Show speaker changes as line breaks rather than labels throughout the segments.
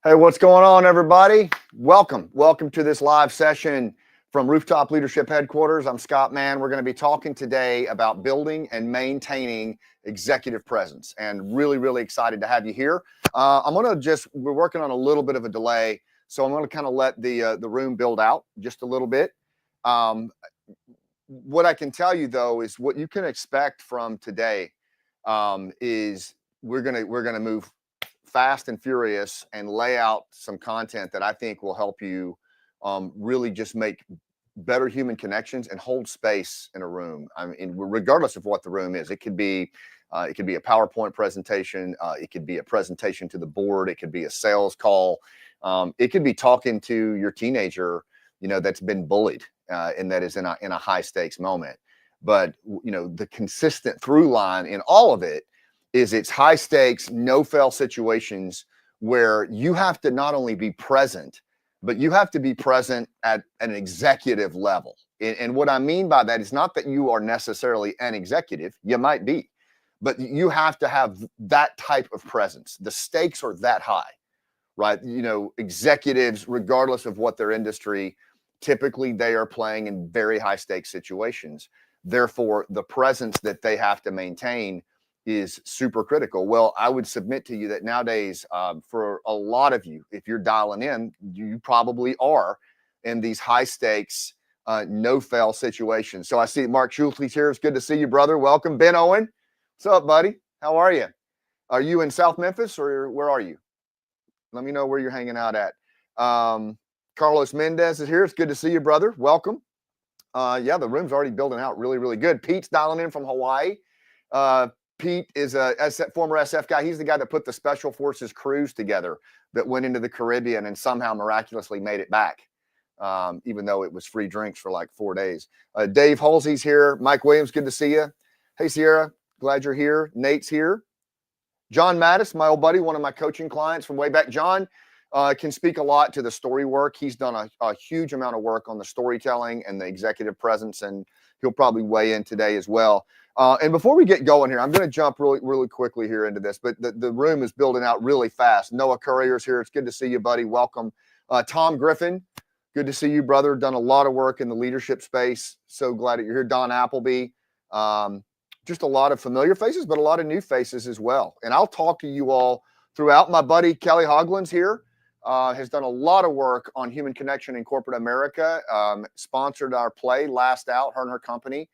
Hey, what's going on, everybody? Welcome to this live session from Rooftop Leadership Headquarters. I'm Scott Mann. We're going to be talking today about building and maintaining executive presence, and really excited to have you here. We're working on a little bit of a delay, so I'm going to kind of let the room build out just a little bit. What I can tell you though is what you can expect from today is we're gonna move fast and furious and lay out some content that I think will help you really just make better human connections and hold space in a room. I mean, regardless of what the room is, it could be a PowerPoint presentation, it could be a presentation to the board, it could be a sales call, it could be talking to your teenager, that's been bullied and that is in a high stakes moment. But the consistent through line in all of it is it's high stakes, no fail situations where you have to not only be present, but you have to be present at an executive level. And what I mean by that is not that you are necessarily an executive, you might be, but you have to have that type of presence. The stakes are that high, right? Executives, regardless of what their industry, typically they are playing in very high stakes situations. Therefore, the presence that they have to maintain is super critical. Well, I would submit to you that nowadays, for a lot of you, if you're dialing in, you probably are in these high stakes, no fail situations. So I see Mark Schulte's here. It's good to see you, brother. Welcome. Ben Owen. What's up, buddy? How are you? Are you in South Memphis or where are you? Let me know where you're hanging out at. Carlos Mendez is here. It's good to see you, brother. Welcome. Yeah, the room's already building out really good. Pete's dialing in from Hawaii. Pete is a former SF guy. He's the guy that put the Special Forces cruise together that went into the Caribbean and somehow miraculously made it back, even though it was free drinks for like 4 days. Dave Halsey's here. Mike Williams, good to see you. Hey, Sierra, glad you're here. Nate's here. John Mattis, my old buddy, one of my coaching clients from way back. John can speak a lot to the story work. He's done a huge amount of work on the storytelling and the executive presence, and he'll probably weigh in today as well. And before we get going here, I'm going to jump really quickly here into this, but the room is building out really fast. Noah Courier's here. It's good to see you, buddy. Welcome. Tom Griffin, good to see you, brother. Done a lot of work in the leadership space. So glad that you're here. Don Appleby. Just a lot of familiar faces, but a lot of new faces as well. And I'll talk to you all throughout. My buddy Kelly Hoglan's here. Has done a lot of work on human connection in corporate America. Sponsored our play Last Out, her and her company.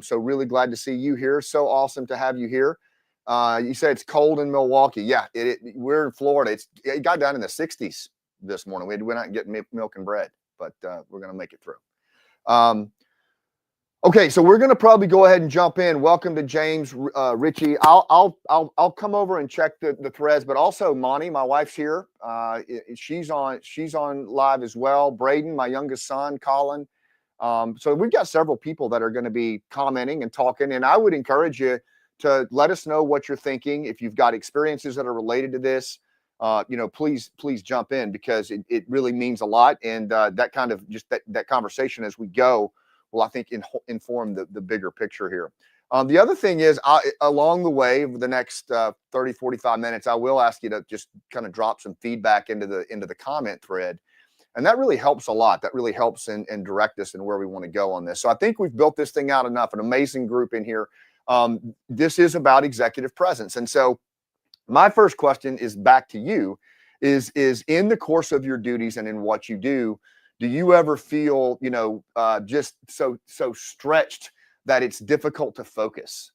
So really glad to see you here. So awesome to have you here. You say it's cold in Milwaukee. Yeah, we're in Florida. It got down in the 60s this morning. We had to went out and get milk and bread, but we're going to make it through. Okay, so we're going to probably go ahead and jump in. Welcome to James, Richie. I'll come over and check the threads, but also Monty, my wife's here. She's on live as well. Braden, my youngest son, Colin. So we've got several people that are going to be commenting and talking, and I would encourage you to let us know what you're thinking. If you've got experiences that are related to this, please jump in, because it really means a lot, and that kind of just that conversation as we go will, I think, inform the bigger picture here. The other thing is, along the way, over the next 30, 45 minutes, I will ask you to just kind of drop some feedback into the comment thread. And that really helps a lot. That really helps and direct us in where we want to go on this. So I think we've built this thing out enough, an amazing group in here. This is about executive presence. And so my first question is back to you, is in the course of your duties and in what you do you ever feel, just so stretched that it's difficult to focus,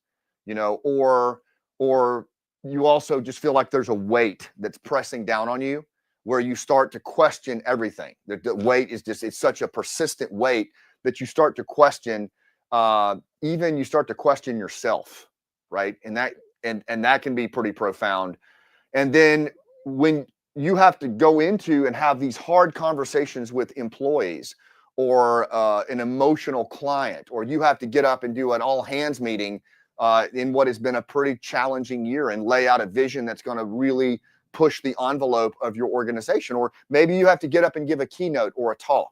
or you also just feel like there's a weight that's pressing down on you, where you start to question everything? The weight is it's such a persistent weight that you start to question, even you start to question yourself, right? And that can be pretty profound. And then when you have to go into and have these hard conversations with employees, or an emotional client, or you have to get up and do an all hands meeting in what has been a pretty challenging year and lay out a vision that's going to really push the envelope of your organization. Or maybe you have to get up and give a keynote or a talk,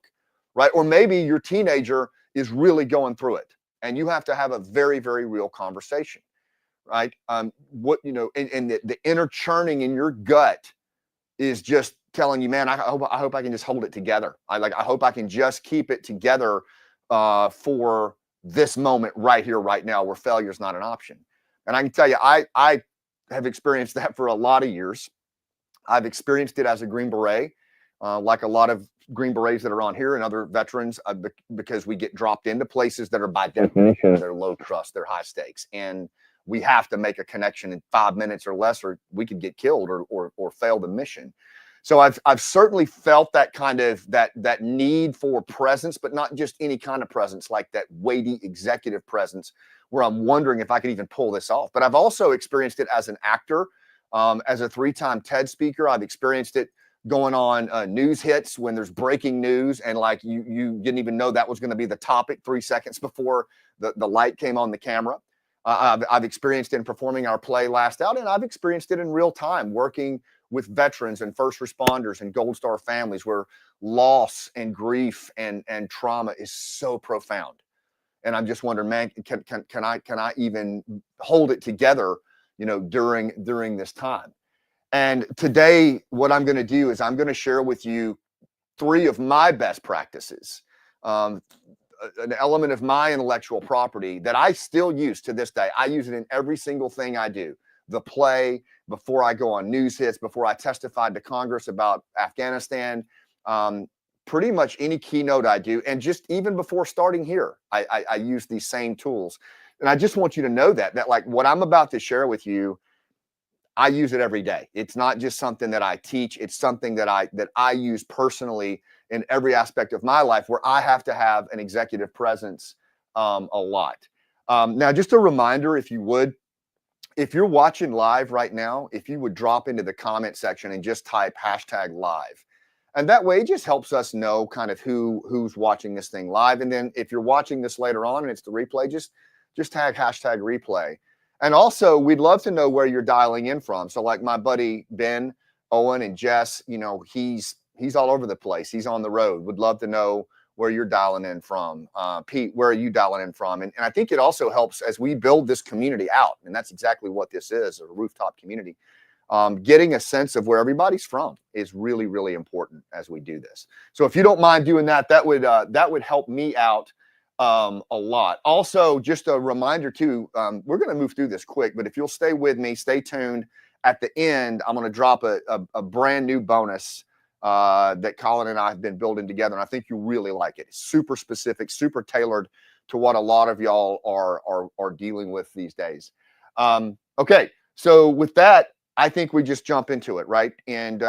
right? Or maybe your teenager is really going through it and you have to have a very real conversation, right? And the inner churning in your gut is just telling you, man, I hope I can just hold it together. I hope I can just keep it together for this moment right here, right now, where failure is not an option. And I can tell you, I have experienced that for a lot of years. I've experienced it as a Green Beret, like a lot of Green Berets that are on here and other veterans, because we get dropped into places that are by definition, they're low trust, they're high stakes. And we have to make a connection in 5 minutes or less, or we could get killed or fail the mission. So I've certainly felt that kind of that need for presence, but not just any kind of presence, like that weighty executive presence, where I'm wondering if I could even pull this off. But I've also experienced it as an actor, as a 3-time TED speaker. I've experienced it going on news hits when there's breaking news, and like you didn't even know that was going to be the topic 3 seconds before the light came on the camera. I've experienced it in performing our play Last Out, and I've experienced it in real time working with veterans and first responders and Gold Star families, where loss and grief and trauma is so profound. And I'm just wondering, man, can I even hold it together, during this time? And today, what I'm going to do is I'm going to share with you 3 of my best practices, an element of my intellectual property that I still use to this day. I use it in every single thing I do. The play, before I go on news hits, before I testified to Congress about Afghanistan, pretty much any keynote I do, and just even before starting here, I use these same tools. And I just want you to know that like what I'm about to share with you, I use it every day. It's not just something that I teach. It's something that I use personally in every aspect of my life, where I have to have an executive presence a lot. Now, just a reminder, if you would, if you're watching live right now, if you would drop into the comment section and just type #live. And that way it just helps us know kind of who's watching this thing live. And then if you're watching this later on and it's the replay, just tag #replay. And also, we'd love to know where you're dialing in from. So like my buddy Ben, Owen, and Jess, he's all over the place. He's on the road. Would love to know where you're dialing in from. Pete, where are you dialing in from? And I think it also helps as we build this community out. And that's exactly what this is, a rooftop community. Getting a sense of where everybody's from is really, really important as we do this. So if you don't mind doing that, that would help me out a lot. Also, just a reminder too, we're going to move through this quick, but if you'll stay with me, stay tuned. At the end, I'm going to drop a brand new bonus that Colin and I have been building together, and I think you really like it. It's super specific, super tailored to what a lot of y'all are dealing with these days. Okay, so with that, I think we just jump into it, right? And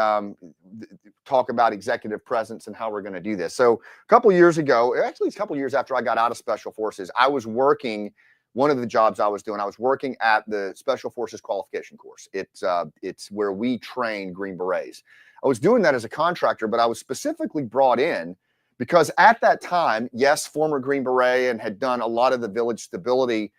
talk about executive presence and how we're going to do this. So a couple of years ago, actually a couple of years after I got out of Special Forces, I was working, one of the jobs I was doing, I was working at the Special Forces qualification course. It's where we train Green Berets. I was doing that as a contractor, but I was specifically brought in because at that time, yes, former Green Beret, and had done a lot of the village stability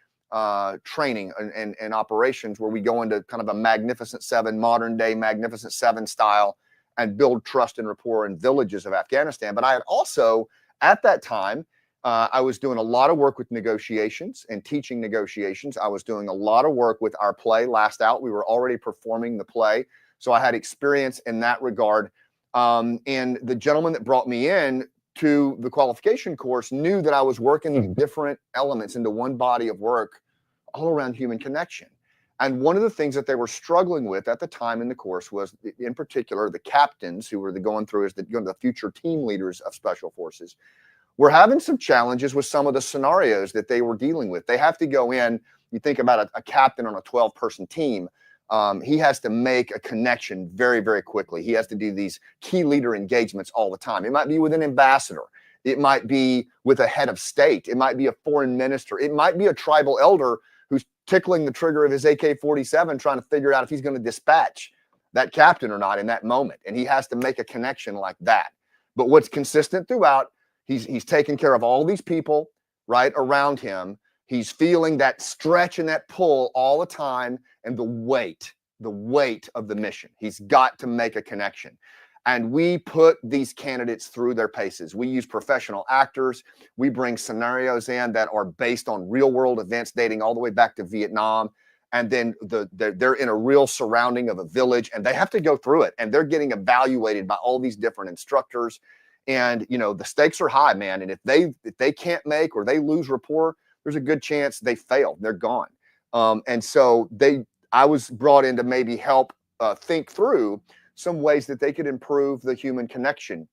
training and operations, where we go into kind of a Magnificent Seven, modern day Magnificent Seven style, and build trust and rapport in villages of Afghanistan. But I had also, at that time, I was doing a lot of work with negotiations and teaching negotiations. I was doing a lot of work with our play Last Out. We were already performing the play, so I had experience in that regard. And the gentleman that brought me in to the qualification course knew that I was working these different elements into one body of work all around human connection. And one of the things that they were struggling with at the time in the course was, in particular, the captains who were going through as the future team leaders of Special Forces were having some challenges with some of the scenarios that they were dealing with. They have to go in, you think about a captain on a 12-person team, he has to make a connection very, very quickly. He has to do these key leader engagements all the time. It might be with an ambassador. It might be with a head of state. It might be a foreign minister. It might be a tribal elder who's tickling the trigger of his AK-47 trying to figure out if he's going to dispatch that captain or not in that moment. And he has to make a connection like that. But what's consistent throughout, he's taking care of all these people right around him. He's feeling that stretch and that pull all the time, and the weight of the mission. He's got to make a connection. And we put these candidates through their paces. We use professional actors. We bring scenarios in that are based on real world events dating all the way back to Vietnam. and then they're in a real surrounding of a village, and they have to go through it, and they're getting evaluated by all these different instructors. And the stakes are high, man. And if they can't make, or they lose rapport, there's a good chance they fail. They're gone. And so I was brought in to maybe help think through some ways that they could improve the human connection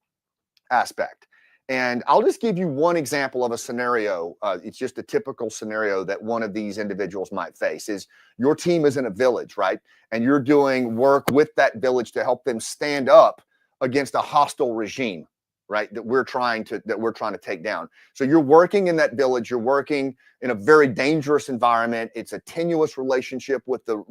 aspect. And I'll just give you one example of a scenario. It's just a typical scenario that one of these individuals might face. Is your team is in a village, right? And you're doing work with that village to help them stand up against a hostile regime, right? That we're trying to take down. So you're working in that village. You're working in a very dangerous environment. It's a tenuous relationship with the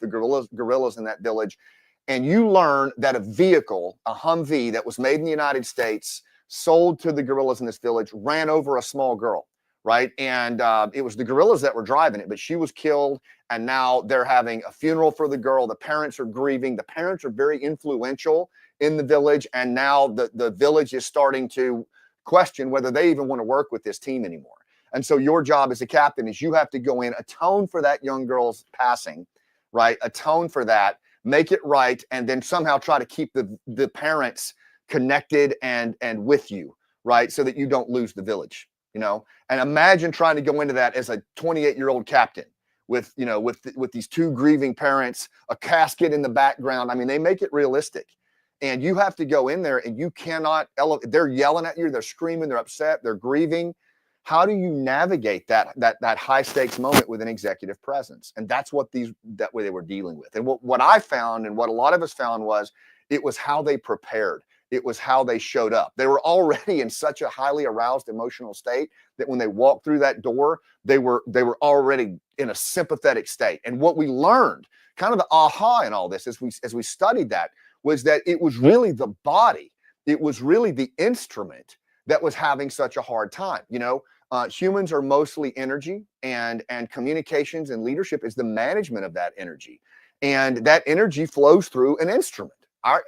guerrillas in that village. And you learn that a vehicle, a Humvee that was made in the United States, sold to the guerrillas in this village, ran over a small girl, right? And it was the guerrillas that were driving it, but she was killed. And now they're having a funeral for the girl. The parents are grieving. The parents are very influential in the village. And now the village is starting to question whether they even want to work with this team anymore. And so your job as a captain is you have to go in, atone for that young girl's passing, right? Atone for that, make it right, and then somehow try to keep the parents connected and with you, right? So that you don't lose the village, And imagine trying to go into that as a 28-year-old captain with these two grieving parents, a casket in the background. I mean, they make it realistic. And you have to go in there, and you cannot they're yelling at you, they're screaming, they're upset, they're grieving. How do you navigate that high stakes moment with an executive presence? And that's what that way they were dealing with. And what I found, and what a lot of us found, was it was how they prepared. It was how they showed up. They were already in such a highly aroused emotional state that when they walked through that door, they were already in a sympathetic state. And what we learned, kind of the aha in all this, as we studied that, was that it was really the body, it was really the instrument that was having such a hard time. Humans are mostly energy, and communications and leadership is the management of that energy. And that energy flows through an instrument.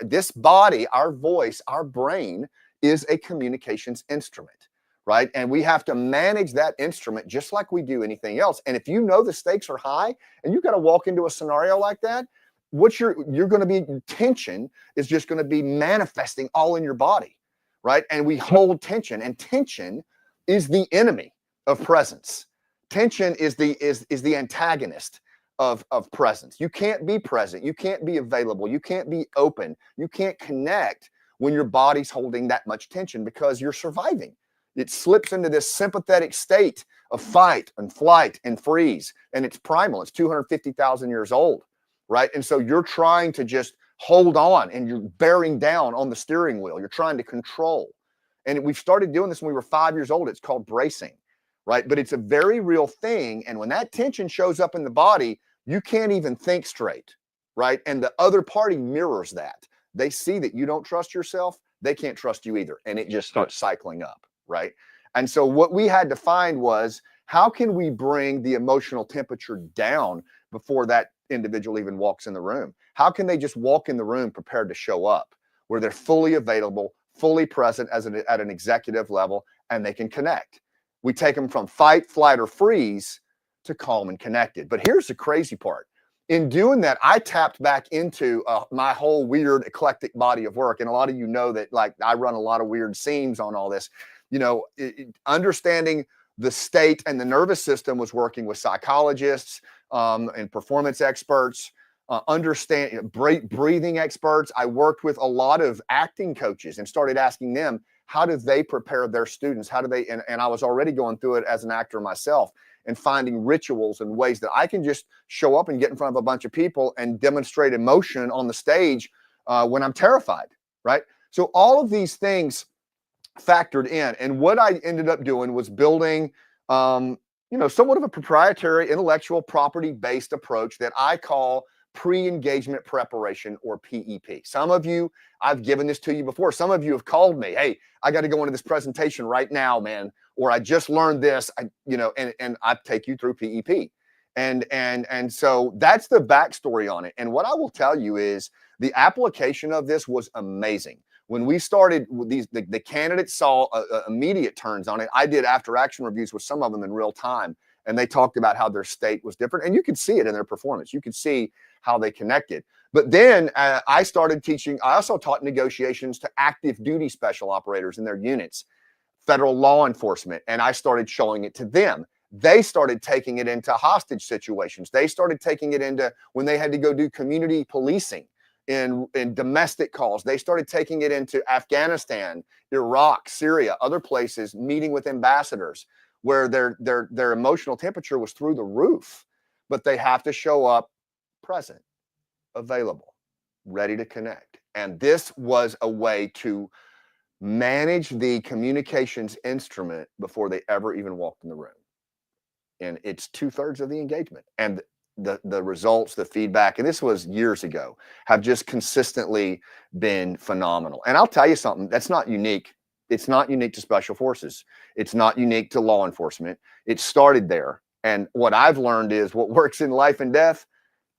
This body, our voice, our brain is a communications instrument, right? And we have to manage that instrument just like we do anything else. And if you know the stakes are high and you've got to walk into a scenario like that, you're going to be, tension is just going to be manifesting all in your body, right? And we hold tension, and tension is the enemy of presence. Tension is the antagonist of presence. You can't be present. You can't be available. You can't be open. You can't connect when your body's holding that much tension, because you're surviving. It slips into this sympathetic state of fight and flight and freeze. And it's primal. It's 250,000 years old, right? And so you're trying to just hold on, and you're bearing down on the steering wheel. You're trying to control. And we've started doing this when we were 5 years old. It's called bracing, right? But it's a very real thing. And when that tension shows up in the body, you can't even think straight, right? And the other party mirrors that. They see that you don't trust yourself. They can't trust you either. And it just starts cycling up, right? And so what we had to find was, how can we bring the emotional temperature down before that individual even walks in the room? How can they just walk in the room prepared to show up, where they're fully available, fully present at an executive level, and they can connect? We take them from fight, flight, or freeze to calm and connected. But here's the crazy part. In doing that, I tapped back into my whole weird, eclectic body of work. And a lot of you know that, like, I run a lot of weird seams on all this. Understanding the state and the nervous system was working with psychologists and performance experts, breathing experts. I worked with a lot of acting coaches and started asking them, how do they prepare their students? How do they, and I was already going through it as an actor myself, and finding rituals and ways that I can just show up and get in front of a bunch of people and demonstrate emotion on the stage when I'm terrified, right? So all of these things factored in. And what I ended up doing was building, somewhat of a proprietary intellectual property-based approach that I call pre-engagement preparation, or PEP. Some of you, I've given this to you before. Some of you have called me, hey, I got to go into this presentation right now, man. Or I just learned this, and I take you through PEP. And so that's the backstory on it. And what I will tell you is the application of this was amazing. When we started with these, the candidates saw immediate turns on it. I did after action reviews with some of them in real time. And they talked about how their state was different. And you could see it in their performance. You could see how they connected. But then I started teaching. I also taught negotiations to active duty special operators in their units, federal law enforcement, and I started showing it to them. They started taking it into hostage situations. They started taking it into when they had to go do community policing in domestic calls. They started taking it into Afghanistan, Iraq, Syria, other places, meeting with ambassadors where their emotional temperature was through the roof. But they have to show up present, available, ready to connect. And this was a way to manage the communications instrument before they ever even walked in the room. And it's 2/3 of the engagement. And the results, the feedback, and this was years ago, have just consistently been phenomenal. And I'll tell you something, that's not unique. It's not unique to special forces. It's not unique to law enforcement. It started there. And what I've learned is what works in life and death,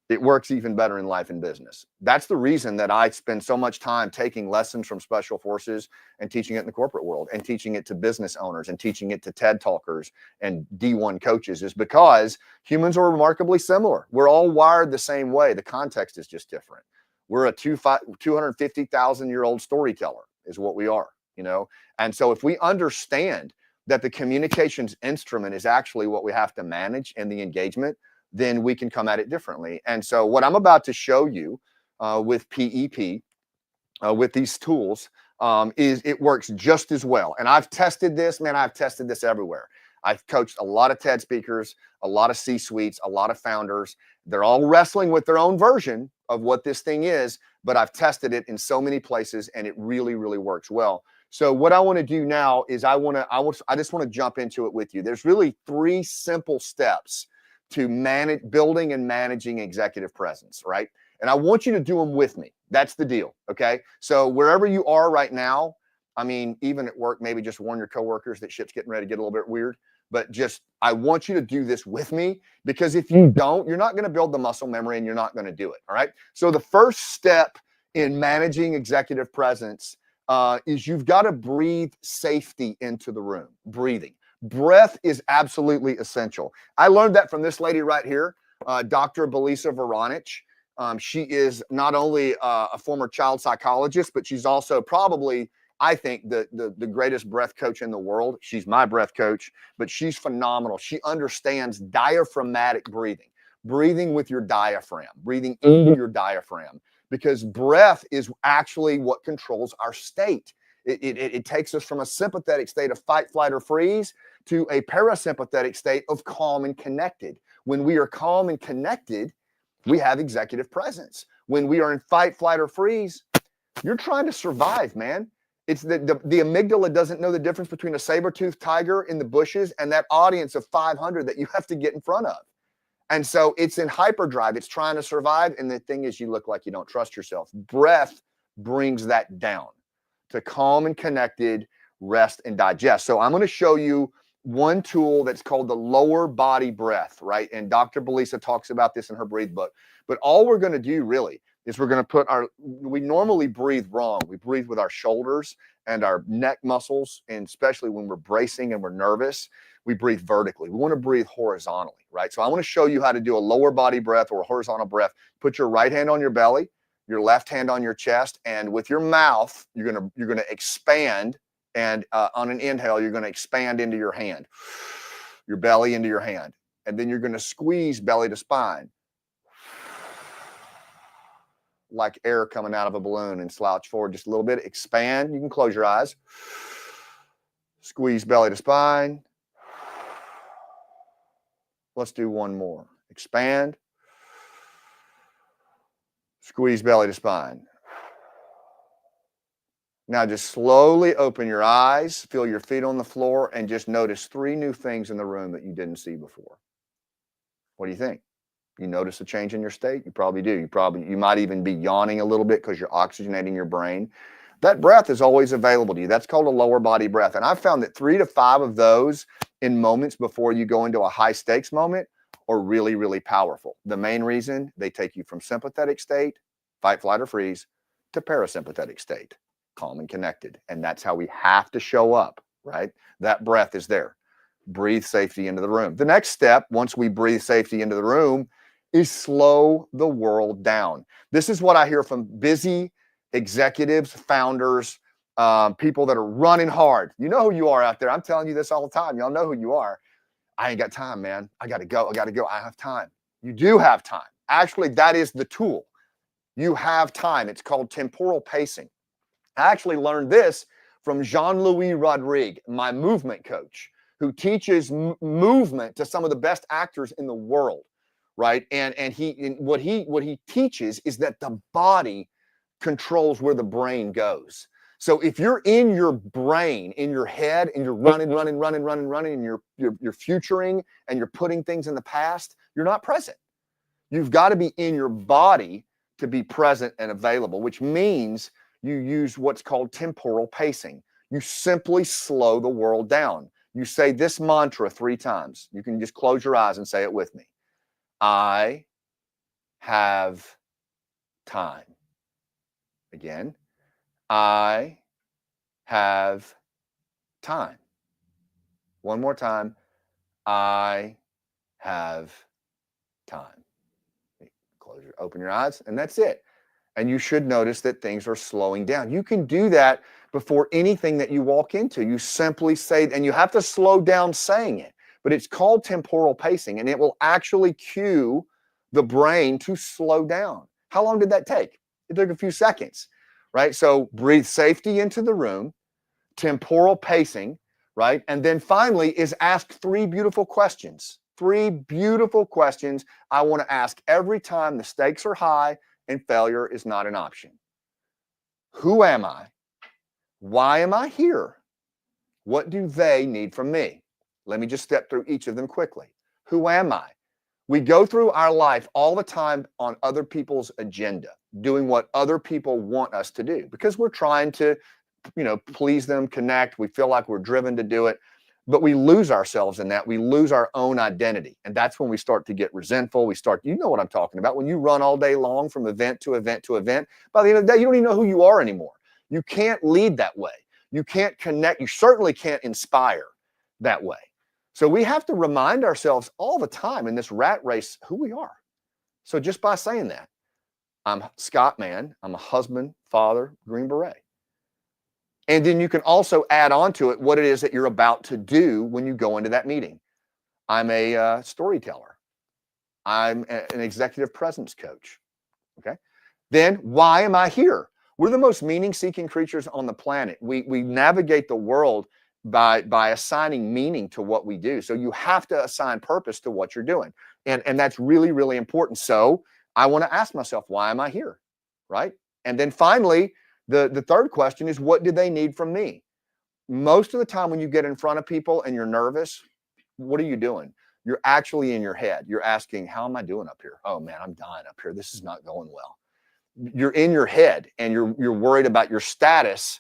it works even better in life and business. That's the reason that I spend so much time taking lessons from special forces and teaching it in the corporate world and teaching it to business owners and teaching it to TED talkers and D1 coaches, is because humans are remarkably similar. We're all wired the same way. The context is just different. We're a 250,000-year-old storyteller is what we are, you know? And so if we understand that the communications instrument is actually what we have to manage in the engagement, then we can come at it differently. And so what I'm about to show you with PEP, with these tools, is it works just as well. And I've tested this, man, I've tested this everywhere. I've coached a lot of TED speakers, a lot of C-suites, a lot of founders. They're all wrestling with their own version of what this thing is, but I've tested it in so many places and it really, really works well. So what I want to do now is I just want to jump into it with you. There's really 3 simple steps to manage, building and managing executive presence, right? And I want you to do them with me. That's the deal, okay? So wherever you are right now, I mean, even at work, maybe just warn your coworkers that shit's getting ready to get a little bit weird. But just, I want you to do this with me, because if you don't, you're not going to build the muscle memory and you're not going to do it, all right? So the first step in managing executive presence is you've got to breathe safety into the room. Breathing. Breath is absolutely essential. I learned that from this lady right here, Dr. Belisa Vranich. She is not only a former child psychologist, but she's also probably, I think, the greatest breath coach in the world. She's my breath coach, but she's phenomenal. She understands diaphragmatic breathing, breathing with your diaphragm, breathing into your diaphragm, because breath is actually what controls our state. It takes us from a sympathetic state of fight, flight, or freeze to a parasympathetic state of calm and connected. When we are calm and connected, we have executive presence. When we are in fight, flight, or freeze, you're trying to survive, man. It's the amygdala doesn't know the difference between a saber-toothed tiger in the bushes and that audience of 500 that you have to get in front of. And so it's in hyperdrive. It's trying to survive. And the thing is, you look like you don't trust yourself. Breath brings that down to calm and connected, rest and digest. So I'm going to show you one tool that's called the lower body breath, right? And Dr. Belisa talks about this in her Breathe book. But all we're going to do really is we're going to put we normally breathe wrong. We breathe with our shoulders and our neck muscles, and especially when we're bracing and we're nervous, we breathe vertically. We want to breathe horizontally, right? So I want to show you how to do a lower body breath or a horizontal breath. Put your right hand on your belly, your left hand on your chest, and with your mouth, you're gonna expand. And on an inhale, you're going to expand into your hand, your belly into your hand. And then you're going to squeeze belly to spine, like air coming out of a balloon, and slouch forward just a little bit. Expand. You can close your eyes. Squeeze belly to spine. Let's do one more. Expand. Squeeze belly to spine. Now just slowly open your eyes, feel your feet on the floor, and just notice 3 new things in the room that you didn't see before. What do you think? You notice a change in your state? You probably do. You might even be yawning a little bit because you're oxygenating your brain. That breath is always available to you. That's called a lower body breath. And I've found that 3 to 5 of those in moments before you go into a high stakes moment are really, really powerful. The main reason, they take you from sympathetic state, fight, flight, or freeze, to parasympathetic state, calm and connected. And that's how we have to show up, right? That breath is there. breathe safety into the room. The next step, once we breathe safety into the room, is slow the world down. This is what I hear from busy executives, founders, people that are running hard. You know who you are out there. I'm telling you this all the time. Y'all know who you are. I ain't got time, man. I got to go. I have time. You do have time. Actually, that is the tool. You have time. It's called temporal pacing. I actually learned this from Jean-Louis Rodrigue, my movement coach, who teaches movement to some of the best actors in the world, right? And what he teaches is that the body controls where the brain goes. So if you're in your brain, in your head, and you're running, and you're futuring and you're putting things in the past, you're not present. You've got to be in your body to be present and available, which means you use what's called temporal pacing. You simply slow the world down. You say this mantra 3 times. You can just close your eyes and say it with me. I have time. Again, I have time. One more time. I have time. Open your eyes, and that's it. And you should notice that things are slowing down. You can do that before anything that you walk into. You simply say, and you have to slow down saying it, but it's called temporal pacing, and it will actually cue the brain to slow down. How long did that take? It took a few seconds, right? So breathe safety into the room, temporal pacing, right? And then finally is ask 3 beautiful questions. 3 beautiful questions I want to ask every time the stakes are high and failure is not an option. Who am I? Why am I here? What do they need from me? Let me just step through each of them quickly. Who am I? We go through our life all the time on other people's agenda, doing what other people want us to do because we're trying to, please them, connect. We feel like we're driven to do it, but we lose ourselves in that. We lose our own identity. And that's when we start to get resentful. You know what I'm talking about. When you run all day long from event to event to event, by the end of the day, you don't even know who you are anymore. You can't lead that way. You can't connect. You certainly can't inspire that way. So we have to remind ourselves all the time in this rat race who we are. So just by saying that, I'm Scott Mann. I'm a husband, father, Green Beret. And then you can also add on to it what it is that you're about to do when you go into that meeting. I'm a storyteller. I'm an executive presence coach. Okay. Then why am I here? We're the most meaning-seeking creatures on the planet. We navigate the world by assigning meaning to what we do. So you have to assign purpose to what you're doing. And that's really, really important. So I want to ask myself, why am I here? Right. And then finally, the third question is, what do they need from me? Most of the time when you get in front of people and you're nervous, what are you doing? You're actually in your head. You're asking, how am I doing up here? Oh man, I'm dying up here. This is not going well. You're in your head and you're worried about your status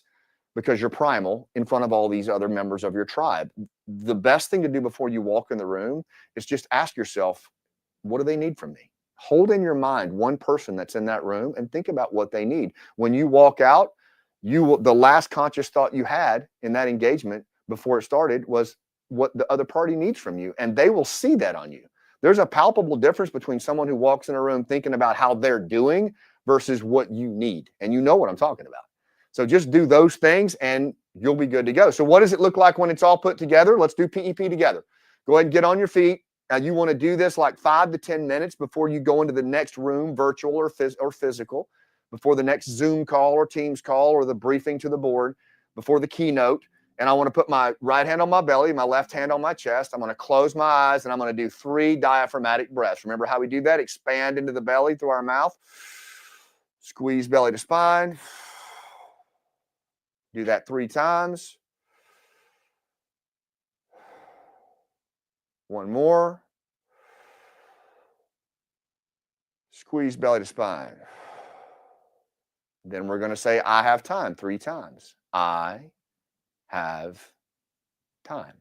because you're primal in front of all these other members of your tribe. The best thing to do before you walk in the room is just ask yourself, what do they need from me? Hold in your mind one person that's in that room and think about what they need. When you walk out, the last conscious thought you had in that engagement before it started was what the other party needs from you, and they will see that on you. There's a palpable difference between someone who walks in a room thinking about how they're doing versus what you need, and you know what I'm talking about. So just do those things and you'll be good to go. So what does it look like when it's all put together? Let's do PEP together. Go ahead and get on your feet. Now you want to do this like 5 to 10 minutes before you go into the next room, virtual or physical, before the next Zoom call or Teams call or the briefing to the board, before the keynote. And I want to put my right hand on my belly, my left hand on my chest. I'm going to close my eyes and I'm going to do 3 diaphragmatic breaths. Remember how we do that? Expand into the belly through our mouth. Squeeze belly to spine. Do that 3 times. One more. Squeeze belly to spine. Then we're going to say, I have time 3 times. I have time.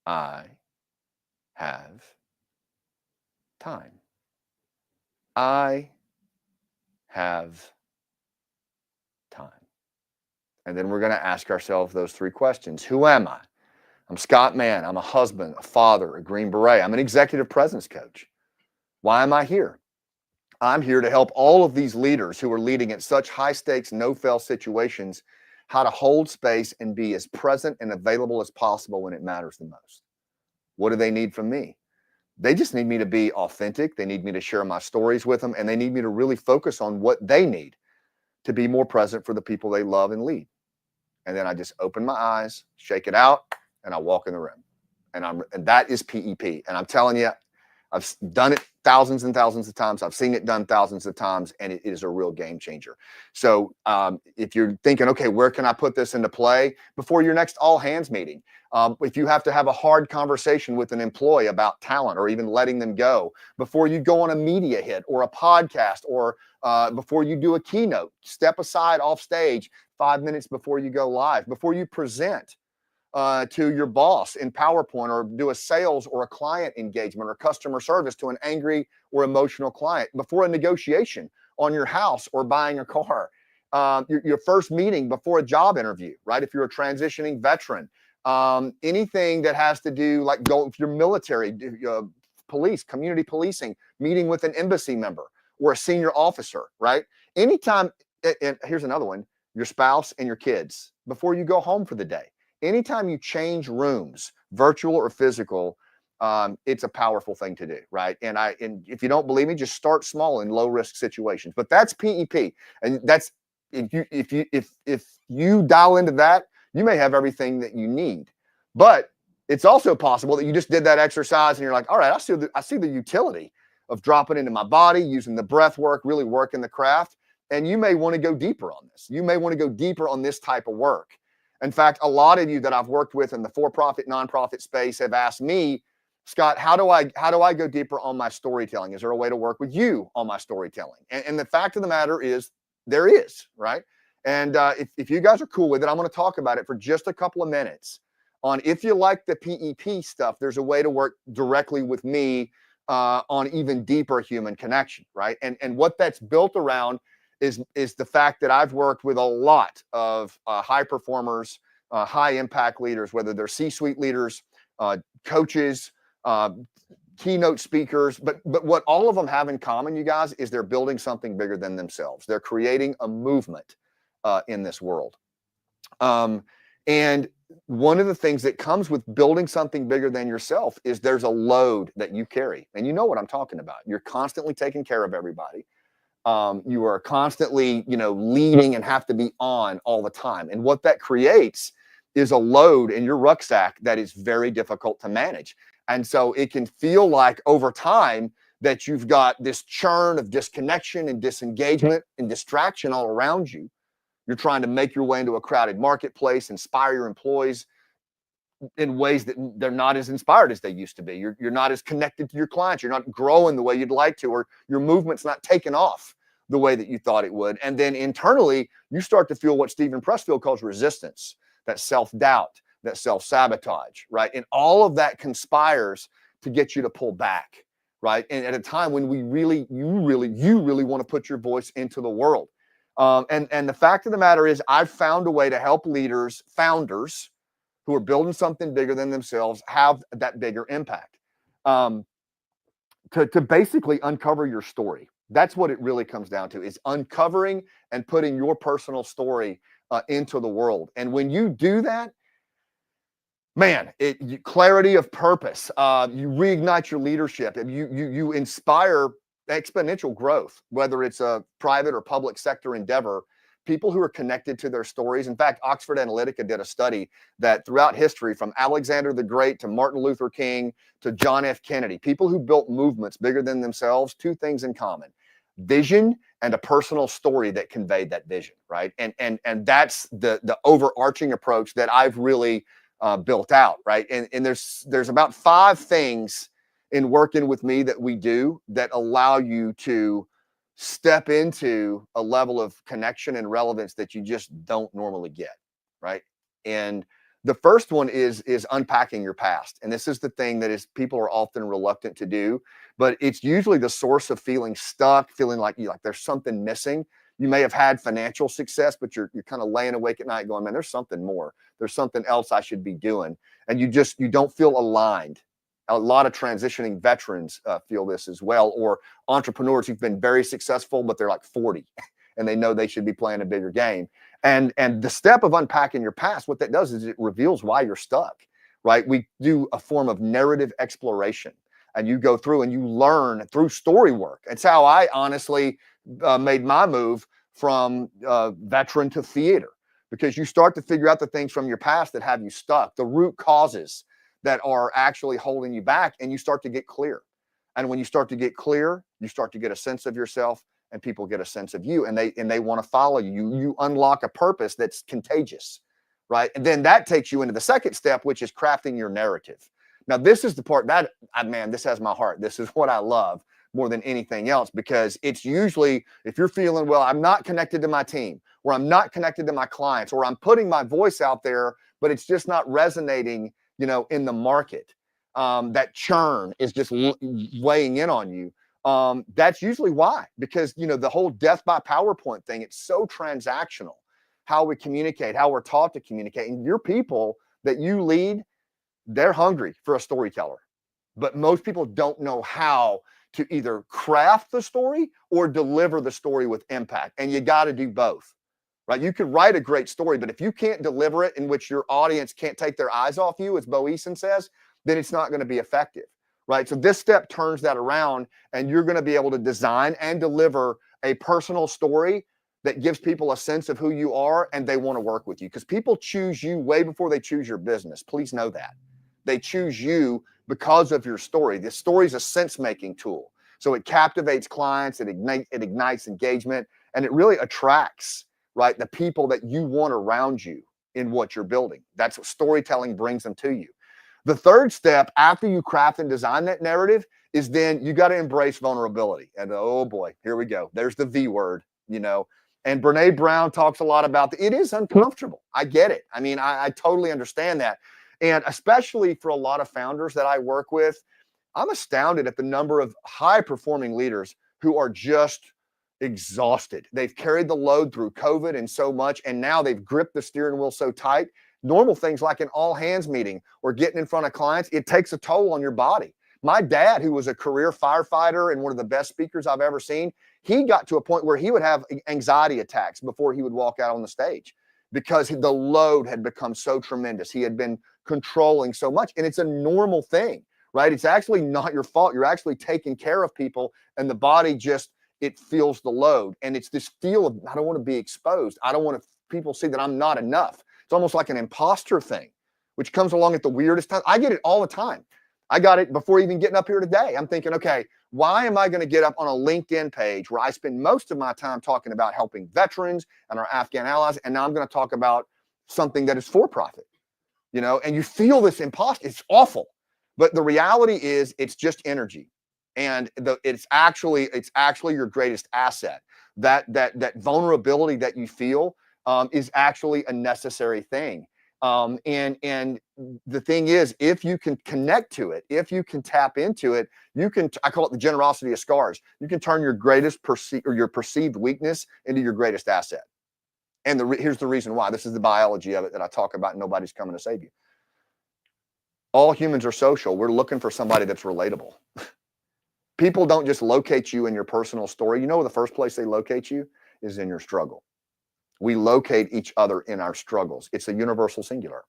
I have time. I have time. And then we're going to ask ourselves those 3 questions. Who am I? I'm Scott Mann. I'm a husband, a father, a Green Beret. I'm an executive presence coach. Why am I here? I'm here to help all of these leaders who are leading at such high stakes, no fail situations, how to hold space and be as present and available as possible when it matters the most. What do they need from me? They just need me to be authentic. They need me to share my stories with them, and they need me to really focus on what they need to be more present for the people they love and lead. And then I just open my eyes, shake it out, and I walk in the room. And that is PEP. And I'm telling you, I've done it thousands and thousands of times. I've seen it done thousands of times, and it is a real game changer. So if you're thinking, okay, where can I put this into play? Before your next all hands meeting, if you have to have a hard conversation with an employee about talent or even letting them go, before you go on a media hit or a podcast, or before you do a keynote, step aside off stage 5 minutes before you go live, before you present to your boss in PowerPoint, or do a sales or a client engagement or customer service to an angry or emotional client, before a negotiation on your house or buying a car, your first meeting before a job interview, right? If you're a transitioning veteran, anything that has to do, like go if you're military, police, community policing, meeting with an embassy member or a senior officer, right? Anytime, and here's another one, your spouse and your kids, before you go home for the day. Anytime you change rooms, virtual or physical, it's a powerful thing to do, right? And if you don't believe me, just start small in low risk situations. But that's PEP, and that's if you dial into that, you may have everything that you need. But it's also possible that you just did that exercise and you're like, all right, I see the utility of dropping into my body, using the breath work, really working the craft. And you may want to go deeper on this. You may want to go deeper on this type of work. In fact, a lot of you that I've worked with in the for-profit, nonprofit space have asked me, Scott, how do I go deeper on my storytelling? Is there a way to work with you on my storytelling? And the fact of the matter is, there is, right? And if you guys are cool with it, I'm going to talk about it for just a couple of minutes on, if you like the PEP stuff, there's a way to work directly with me on even deeper human connection, right? And what that's built around is the fact that I've worked with a lot of high performers, high impact leaders, whether they're C-suite leaders, coaches, keynote speakers, but what all of them have in common, you guys, is they're building something bigger than themselves. They're creating a movement in this world. And one of the things that comes with building something bigger than yourself is there's a load that you carry. And you know what I'm talking about. You're constantly taking care of everybody. You are constantly, leading and have to be on all the time. And what that creates is a load in your rucksack that is very difficult to manage. And so it can feel like over time that you've got this churn of disconnection and disengagement and distraction all around you. You're trying to make your way into a crowded marketplace, inspire your employees in ways that they're not as inspired as they used to be. You're not as connected to your clients. You're not growing the way you'd like to, or your movement's not taking off the way that you thought it would. And then internally, you start to feel what Stephen Pressfield calls resistance, that self-doubt, that self-sabotage, right? And all of that conspires to get you to pull back, right? And at a time when you really want to put your voice into the world. And the fact of the matter is, I've found a way to help leaders, founders, who are building something bigger than themselves, have that bigger impact. To basically uncover your story. That's what it really comes down to, is uncovering and putting your personal story into the world. And when you do that, man, clarity of purpose, you reignite your leadership, and you inspire exponential growth, whether it's a private or public sector endeavor. People who are connected to their stories. In fact, Oxford Analytica did a study that throughout history, from Alexander the Great to Martin Luther King to John F. Kennedy, people who built movements bigger than themselves, two things in common: vision and a personal story that conveyed that vision, right? And that's the overarching approach that I've really built out, right? And there's about 5 things in working with me that we do that allow you to step into a level of connection and relevance that you just don't normally get, right? And the first one is unpacking your past. And this is the thing that is people are often reluctant to do, but it's usually the source of feeling stuck, feeling like there's something missing. You may have had financial success, but you're kind of laying awake at night going, man, there's something more. There's something else I should be doing. And you don't feel aligned. A lot of transitioning veterans feel this as well, or entrepreneurs who've been very successful, but they're like 40 and they know they should be playing a bigger game. And the step of unpacking your past, what that does is it reveals why you're stuck, right? We do a form of narrative exploration, and you go through and you learn through story work. It's how I honestly made my move from veteran to theater, because you start to figure out the things from your past that have you stuck, the root causes that are actually holding you back, and you start to get clear. And when you start to get clear, you start to get a sense of yourself, and people get a sense of you, and they want to follow you. You unlock a purpose that's contagious, right? And then that takes you into the second step, which is crafting your narrative. Now, this is the part that, man, this has my heart. This is what I love more than anything else, because it's usually, if you're feeling, well, I'm not connected to my team, or I'm not connected to my clients, or I'm putting my voice out there, but it's just not resonating, in the market. That churn is just weighing in on you. That's usually why, because, the whole death by PowerPoint thing, it's so transactional, how we communicate, how we're taught to communicate. And your people that you lead, they're hungry for a storyteller, but most people don't know how to either craft the story or deliver the story with impact. And you got to do both, right? You could write a great story, but if you can't deliver it in which your audience can't take their eyes off you, as Bo Eason says, then it's not going to be effective, right? So this step turns that around, and you're going to be able to design and deliver a personal story that gives people a sense of who you are, and they want to work with you, because people choose you way before they choose your business. Please know that. They choose you because of your story. The story is a sense-making tool. So it captivates clients, it ignites engagement, and it really attracts, right, the people that you want around you in what you're building. That's what storytelling brings them to you. The third step after you craft and design that narrative is then you got to embrace vulnerability. And oh boy, here we go. There's the V word, And Brene Brown talks a lot about it is uncomfortable. I get it. I mean, I totally understand that. And especially for a lot of founders that I work with, I'm astounded at the number of high-performing leaders who are just exhausted. They've carried the load through COVID and so much, and now they've gripped the steering wheel so tight. Normal things like an all-hands meeting or getting in front of clients, it takes a toll on your body. My dad, who was a career firefighter and one of the best speakers I've ever seen, he got to a point where he would have anxiety attacks before he would walk out on the stage, because the load had become so tremendous. He had been controlling so much, and it's a normal thing, right? It's actually not your fault. You're actually taking care of people, and the body just, it feels the load. And it's this feel of, I don't want to be exposed. I don't want people see that I'm not enough. It's almost like an imposter thing, which comes along at the weirdest time. I get it all the time. I got it before even getting up here today. I'm thinking, okay, why am I going to get up on a LinkedIn page where I spend most of my time talking about helping veterans and our Afghan allies, and now I'm going to talk about something that is for profit, and you feel this imposter. It's awful. But the reality is it's just energy. And it's actually your greatest asset. That vulnerability that you feel is actually a necessary thing. And the thing is, if you can connect to it, if you can tap into it, I call it the generosity of scars. You can turn your greatest your perceived weakness into your greatest asset. And here's the reason why. This is the biology of it that I talk about. Nobody's coming to save you. All humans are social. We're looking for somebody that's relatable. People don't just locate you in your personal story. The first place they locate you is in your struggle. We locate each other in our struggles. It's a universal singular.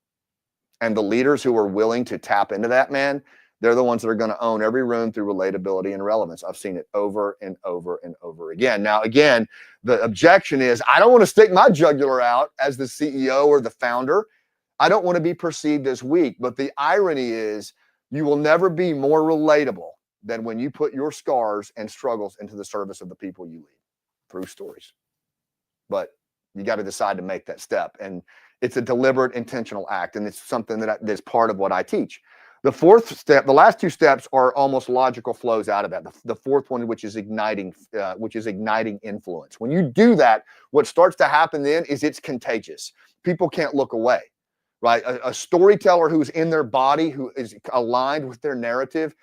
And the leaders who are willing to tap into that, man, they're the ones that are going to own every room through relatability and relevance. I've seen it over and over and over again. Now, again, the objection is, I don't want to stick my jugular out as the CEO or the founder. I don't want to be perceived as weak. But the irony is, you will never be more relatable than when you put your scars and struggles into the service of the people you lead through stories. But you got to decide to make that step. And it's a deliberate, intentional act. And it's something that's part of what I teach. The fourth step, the last two steps are almost logical flows out of that. The fourth one, which is igniting influence. When you do that, what starts to happen then is it's contagious. People can't look away, right? A storyteller who's in their body, who is aligned with their narrative,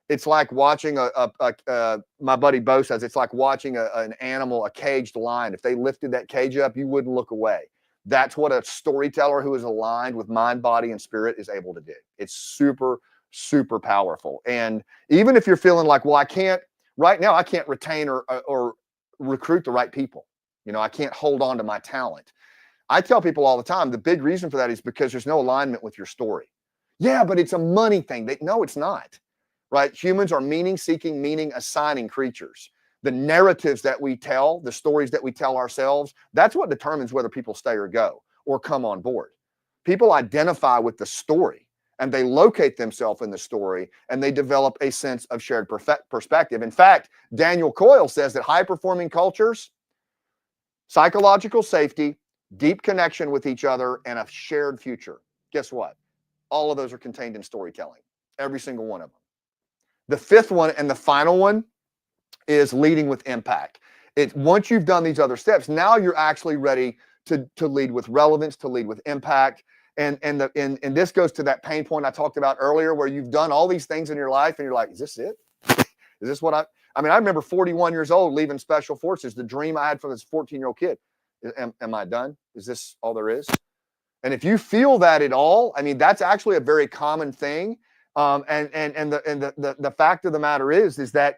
It's like watching my buddy Bo says, it's like watching an animal, a caged lion. If they lifted that cage up, you wouldn't look away. That's what a storyteller who is aligned with mind, body, and spirit is able to do. It's super, super powerful. And even if you're feeling like, well, right now, I can't retain or recruit the right people. I can't hold on to my talent. I tell people all the time, the big reason for that is because there's no alignment with your story. Yeah, but it's a money thing. No, it's not. Right? Humans are meaning-seeking, meaning-assigning creatures. The narratives that we tell, the stories that we tell ourselves, that's what determines whether people stay or go or come on board. People identify with the story and they locate themselves in the story and they develop a sense of shared perspective. In fact, Daniel Coyle says that high-performing cultures, psychological safety, deep connection with each other, and a shared future. Guess what? All of those are contained in storytelling, every single one of them. The fifth one and the final one is leading with impact. Once you've done these other steps, now you're actually ready to lead with relevance, to lead with impact. And this goes to that pain point I talked about earlier, where you've done all these things in your life and you're like, is this it? Is this what I remember 41 years old leaving Special Forces, the dream I had for this 14-year-old kid. Am I done? Is this all there is? And if you feel that at all, that's actually a very common thing. And the fact of the matter is that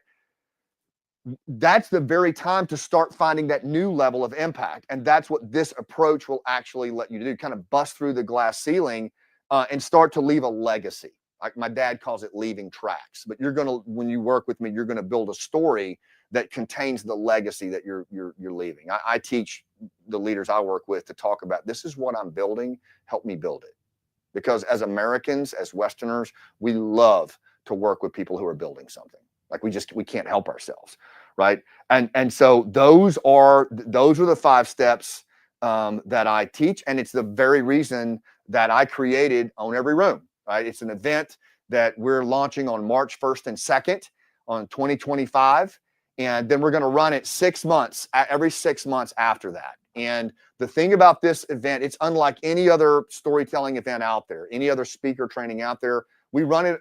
that's the very time to start finding that new level of impact. And that's what this approach will actually let you do, kind of bust through the glass ceiling and start to leave a legacy. Like my dad calls it leaving tracks. But when you work with me, you're going to build a story that contains the legacy that you're leaving. I teach the leaders I work with to talk about, this is what I'm building, help me build it. Because as Americans, as Westerners, we love to work with people who are building something. Like we can't help ourselves, right? And so those are the 5 steps that I teach, and it's the very reason that I created Own Every Room, right? It's an event that we're launching on March 1st and 2nd on 2025, and then we're going to run it 6 months, every 6 months after that. And the thing about this event, it's unlike any other storytelling event out there, any other speaker training out there. We run it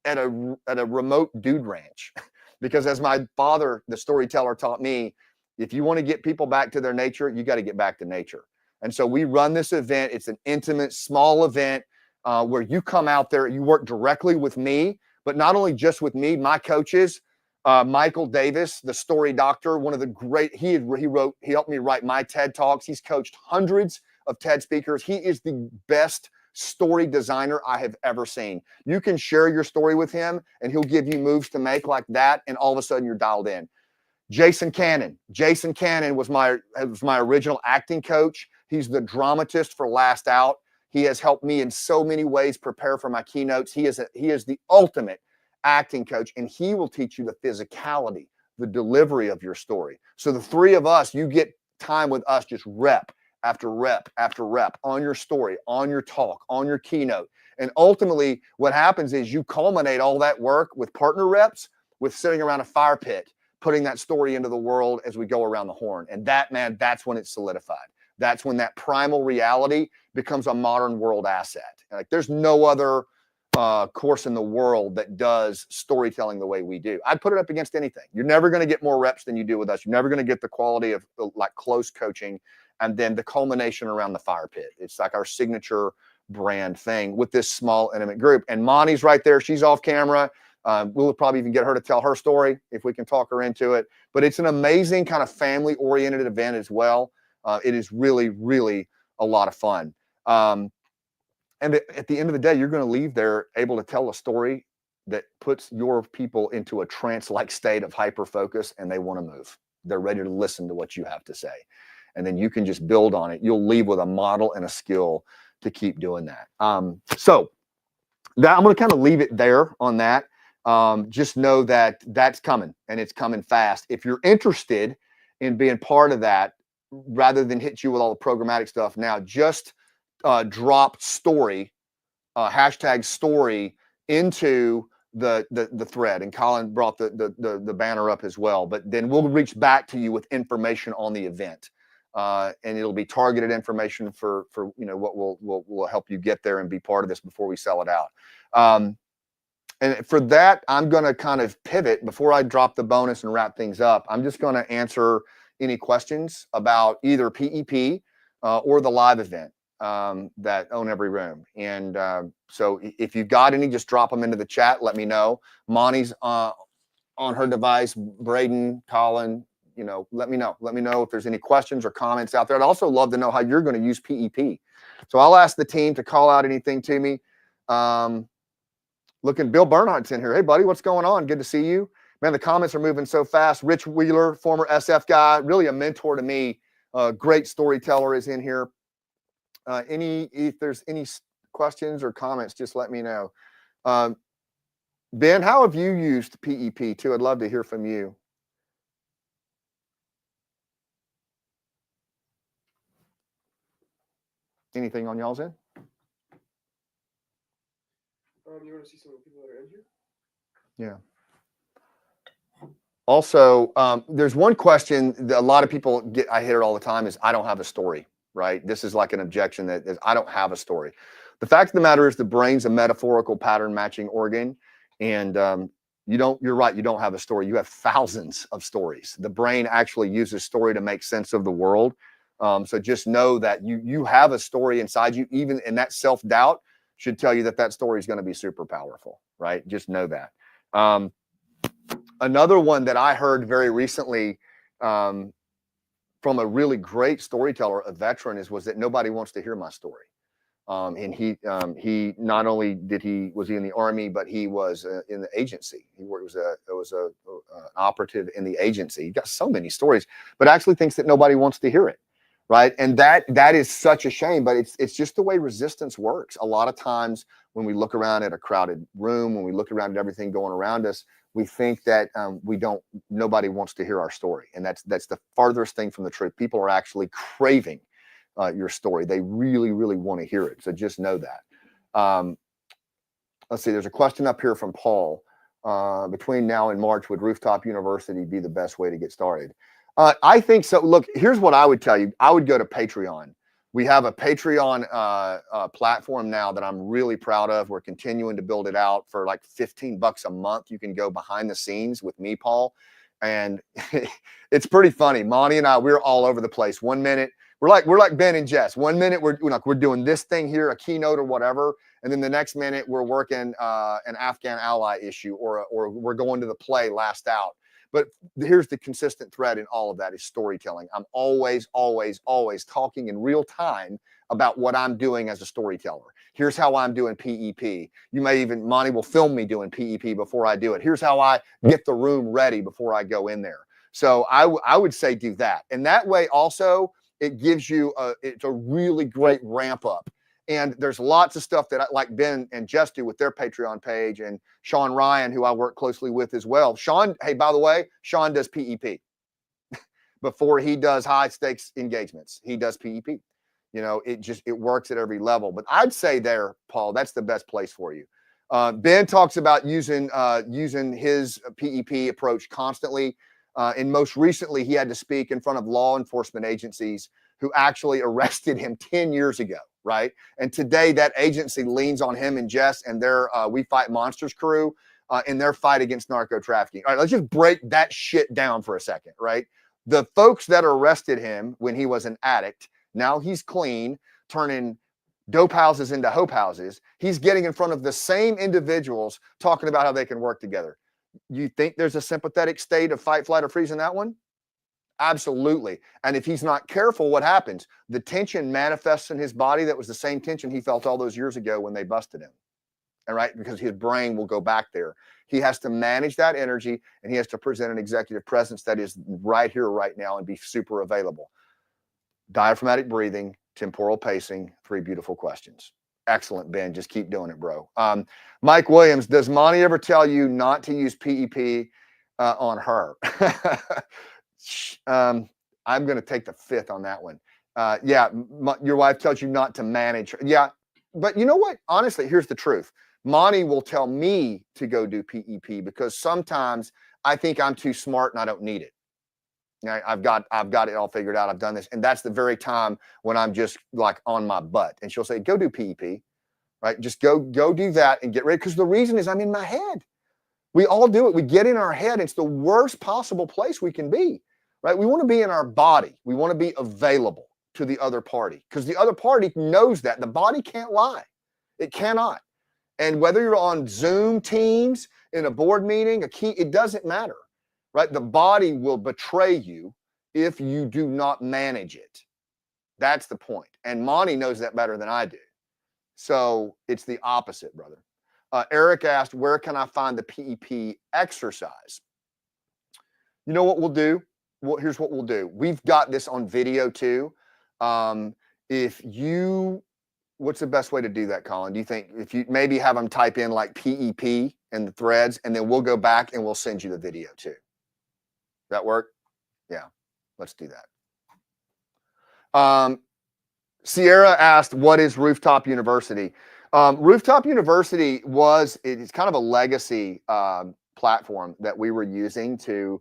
at a remote dude ranch because, as my father, the storyteller, taught me, if you want to get people back to their nature, you got to get back to nature. And so we run this event. It's an intimate, small event where you come out there, you work directly with me, but not only just with me, my coaches, Michael Davis, the story doctor, one of the great, he helped me write my TED Talks. He's coached hundreds of TED speakers. He is the best story designer I have ever seen. You can share your story with him and he'll give you moves to make like that, and all of a sudden you're dialed in. Jason Cannon was my original acting coach. He's the dramatist for Last Out. He has helped me in so many ways prepare for my keynotes. He is the ultimate acting coach, and he will teach you the physicality, the delivery of your story. So the 3 of us, you get time with us, just rep after rep after rep on your story, on your talk, on your keynote. And ultimately what happens is you culminate all that work with partner reps, with sitting around a fire pit, putting that story into the world as we go around the horn. And that's when it's solidified. That's when that primal reality becomes a modern world asset. Like there's no other course in the world that does storytelling the way we do. I'd put it up against anything. You're never going to get more reps than you do with us. You're never going to get the quality of like close coaching and then the culmination around the fire pit. It's like our signature brand thing with this small, intimate group. And Monty's right there. She's off camera. We'll probably even get her to tell her story if we can talk her into it. But it's an amazing kind of family-oriented event as well. It is really, really a lot of fun. And at the end of the day, you're going to leave there able to tell a story that puts your people into a trance-like state of hyper-focus, and they want to move. They're ready to listen to what you have to say. And then you can just build on it. You'll leave with a model and a skill to keep doing that. So that, I'm going to kind of leave it there on that. Just know that that's coming, and it's coming fast. If you're interested in being part of that, rather than hit you with all the programmatic stuff now, just drop story, hashtag story into the thread. And Colin brought the banner up as well. But then we'll reach back to you with information on the event. And it'll be targeted information for what will help you get there and be part of this before we sell it out. And for that, I'm going to kind of pivot before I drop the bonus and wrap things up. I'm just going to answer any questions about either PEP or the live event that Own Every Room. And so if you've got any, just drop them into the chat. Let me know. Monty's on her device. Braden, Colin, you know, let me know. Let me know if there's any questions or comments out there. I'd also love to know how you're going to use PEP. So I'll ask the team to call out anything to me. Looking, Bill Bernhardt's in here. Hey, buddy, what's going on? Good to see you. Man, the comments are moving so fast. Rich Wheeler, former SF guy, really a mentor to me. Great storyteller is in here. If there's any questions or comments, just let me know. Ben, how have you used PEP too? I'd love to hear from you. Anything on y'all's end?
You want to see some of the people that are in here?
Yeah. Also, there's one question that a lot of people get, I hear it all the time, is I don't have a story, right? This is like an objection that is, I don't have a story. The fact of the matter is the brain's a metaphorical pattern matching organ. And you're right, you don't have a story. You have thousands of stories. The brain actually uses story to make sense of the world. So just know that you have a story inside you, even in that self-doubt should tell you that that story is going to be super powerful, right? Just know that. Another one that I heard very recently from a really great storyteller, a veteran, was that nobody wants to hear my story. And he not only was he in the Army, but he was in the agency. He was an operative in the agency. He got so many stories, but actually thinks that nobody wants to hear it. Right. And that is such a shame, but it's just the way resistance works. A lot of times when we look around at a crowded room, when we look around at everything going around us, we think that nobody wants to hear our story. And that's the farthest thing from the truth. People are actually craving your story. They really, really want to hear it. So just know that. Let's see, there's a question up here from Paul. Between now and March, would Rooftop University be the best way to get started? I think so. Look, here's what I would tell you. I would go to Patreon. We have a Patreon platform now that I'm really proud of. We're continuing to build it out for like $15 a month. You can go behind the scenes with me, Paul. And it's pretty funny. Monty and I, we're all over the place. 1 minute, we're like Ben and Jess. 1 minute, we're doing this thing here, a keynote or whatever. And then the next minute, we're working an Afghan ally issue or we're going to the play Last Out. But here's the consistent thread in all of that is storytelling. I'm always, always, always talking in real time about what I'm doing as a storyteller. Here's how I'm doing PEP. Monty will film me doing PEP before I do it. Here's how I get the room ready before I go in there. So I would say do that. And that way also, it gives you it's a really great ramp up. And there's lots of stuff that like Ben and Jess do with their Patreon page, and Sean Ryan, who I work closely with as well. Sean, hey, by the way, Sean does PEP. Before he does high stakes engagements, he does PEP. You know, it works at every level. But I'd say there, Paul, that's the best place for you. Ben talks about using his PEP approach constantly. And most recently, he had to speak in front of law enforcement agencies who actually arrested him 10 years ago, right? And today, that agency leans on him and Jess and their We Fight Monsters crew in their fight against narco trafficking. All right, let's just break that shit down for a second, right? The folks that arrested him when he was an addict, now he's clean, turning dope houses into hope houses. He's getting in front of the same individuals talking about how they can work together. You think there's a sympathetic state of fight, flight, or freeze in that one? Absolutely. And if he's not careful, what happens? The tension manifests in his body that was the same tension he felt all those years ago when they busted him. All right, because his brain will go back there. He has to manage that energy, and he has to present an executive presence that is right here, right now, and be super available. Diaphragmatic breathing, temporal pacing, 3 beautiful questions. Excellent, Ben. Just keep doing it, bro. Mike Williams, does Monty ever tell you not to use PEP on her? I'm going to take the 5th on that one. Yeah, your wife tells you not to manage her. Yeah, but you know what? Honestly, here's the truth. Monty will tell me to go do PEP because sometimes I think I'm too smart and I don't need it. I've got it all figured out. I've done this. And that's the very time when I'm just like on my butt. And she'll say, go do PEP. right? Just go do that and get ready. Because the reason is I'm in my head. We all do it. We get in our head. It's the worst possible place we can be, right? We want to be in our body. We want to be available to the other party because the other party knows that. The body can't lie. It cannot. And whether you're on Zoom, Teams, in a board meeting, it doesn't matter, right? The body will betray you if you do not manage it. That's the point. And Monty knows that better than I do. So it's the opposite, brother. Eric asked, where can I find the PEP exercise? You know what we'll do? Well, here's what we'll do. We've got this on video too. What's the best way to do that, Colin? Do you think if you maybe have them type in like PEP in the threads, and then we'll go back and we'll send you the video too? That work? Yeah, let's do that. Sierra asked, what is Rooftop University? Rooftop University it's kind of a legacy platform that we were using to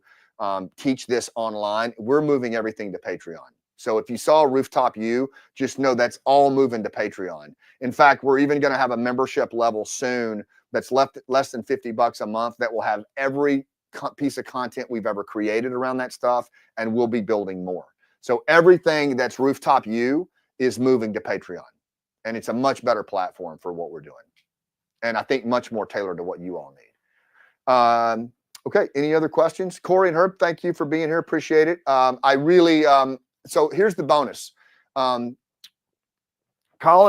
teach this online. We're moving everything to Patreon. So if you saw Rooftop U, just know that's all moving to Patreon. In fact, we're even going to have a membership level soon that's less than $50 a month that will have every piece of content we've ever created around that stuff, and we'll be building more. So everything that's Rooftop U is moving to Patreon, and it's a much better platform for what we're doing. And I think much more tailored to what you all need. Okay, any other questions? Corey and Herb, thank you for being here. Appreciate it. So here's the bonus. Colin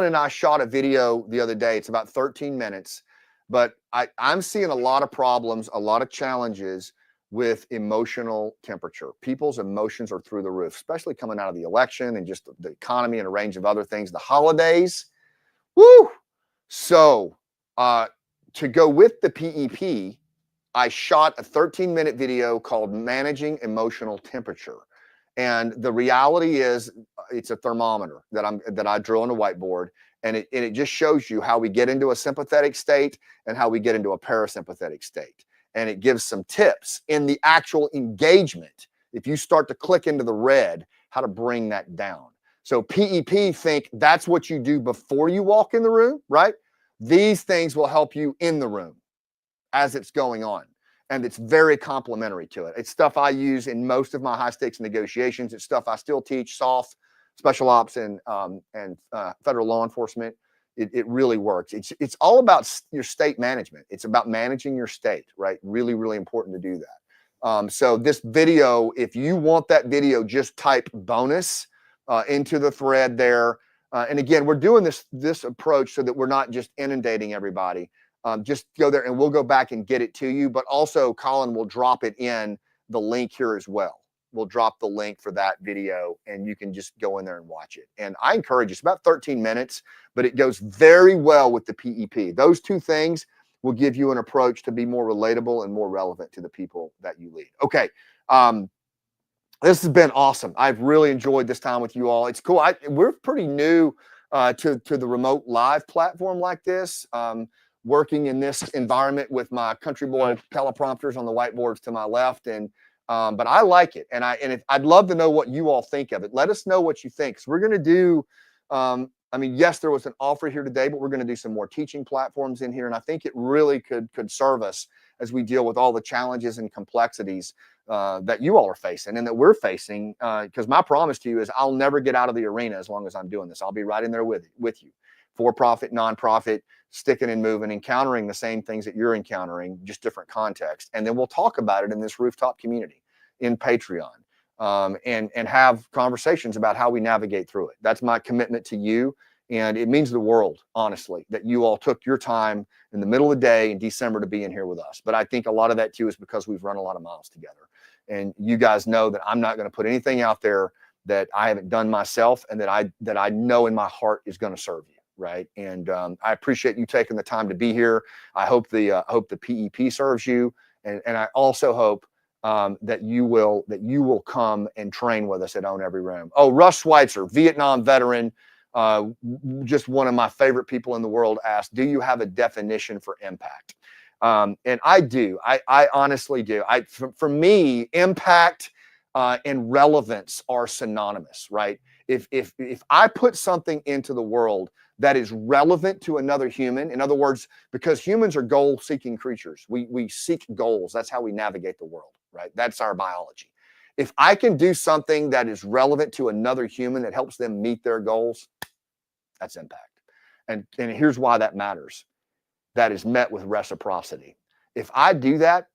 and I shot a video the other day. It's about 13 minutes, but I'm seeing a lot of problems, a lot of challenges with emotional temperature. People's emotions are through the roof, especially coming out of the election and just the economy and a range of other things, the holidays. Woo! So to go with the PEP, I shot a 13-minute video called Managing Emotional Temperature. And the reality is it's a thermometer that I drew on a whiteboard, and it just shows you how we get into a sympathetic state and how we get into a parasympathetic state. And it gives some tips in the actual engagement. If you start to click into the red, how to bring that down. So PEP, think that's what you do before you walk in the room, right? These things will help you in the room as it's going on. And it's very complementary to it. It's stuff I use in most of my high stakes negotiations. It's stuff I still teach, SOF, special ops, and federal law enforcement. It really works. It's all about your state management. It's about managing your state, right? Really, really important to do that. So this video, if you want that video, just type bonus into the thread there. And again, we're doing this approach so that we're not just inundating everybody. Just go there and we'll go back and get it to you. But also, Colin will drop it in the link here as well. We'll drop the link for that video and you can just go in there and watch it. And I encourage you, it's about 13 minutes, but it goes very well with the PEP. Those two things will give you an approach to be more relatable and more relevant to the people that you lead. Okay. This has been awesome. I've really enjoyed this time with you all. It's cool. We're pretty new to the remote live platform like this. Working in this environment with my country boy teleprompters on the whiteboards to my left, but I like it, and I'd love to know what you all think of it. Let us know what you think. So we're going to do. Yes, there was an offer here today, but we're going to do some more teaching platforms in here, and I think it really could serve us as we deal with all the challenges and complexities that you all are facing and that we're facing. Because my promise to you is I'll never get out of the arena as long as I'm doing this. I'll be right in there with you, for-profit, nonprofit, sticking and moving, encountering the same things that you're encountering, just different context. And then we'll talk about it in this rooftop community in Patreon, and have conversations about how we navigate through it. That's my commitment to you. And it means the world, honestly, that you all took your time in the middle of the day in December to be in here with us. But I think a lot of that too is because we've run a lot of miles together. And you guys know that I'm not going to put anything out there that I haven't done myself and that I know in my heart is going to serve you. Right. And I appreciate you taking the time to be here. I hope the PEP serves you. And I also hope that you will come and train with us at Own Every Room. Oh, Russ Schweitzer, Vietnam veteran, just one of my favorite people in the world, asked, do you have a definition for impact? And I do. I honestly do. For me, impact and relevance are synonymous, right? If I put something into the world that is relevant to another human, in other words, because humans are goal-seeking creatures, we seek goals. That's how we navigate the world, right? That's our biology. If I can do something that is relevant to another human that helps them meet their goals, that's impact. And here's why that matters. That is met with reciprocity. If I do that,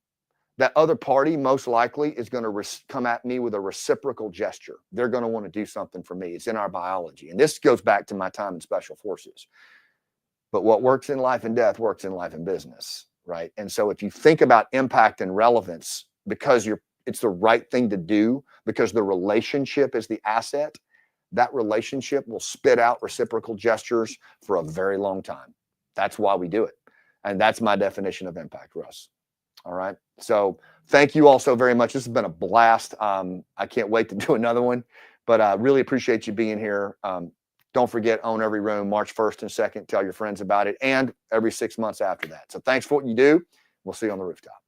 that other party most likely is going to come at me with a reciprocal gesture. They're going to want to do something for me. It's in our biology. And this goes back to my time in special forces. But what works in life and death works in life and business, right? And so if you think about impact and relevance because it's the right thing to do, because the relationship is the asset, that relationship will spit out reciprocal gestures for a very long time. That's why we do it. And that's my definition of impact, Russ. All right. So thank you all so very much. This has been a blast. I can't wait to do another one, but I really appreciate you being here. Don't forget, Own Every Room, March 1st and 2nd. Tell your friends about it, and every 6 months after that. So thanks for what you do. We'll see you on the rooftop.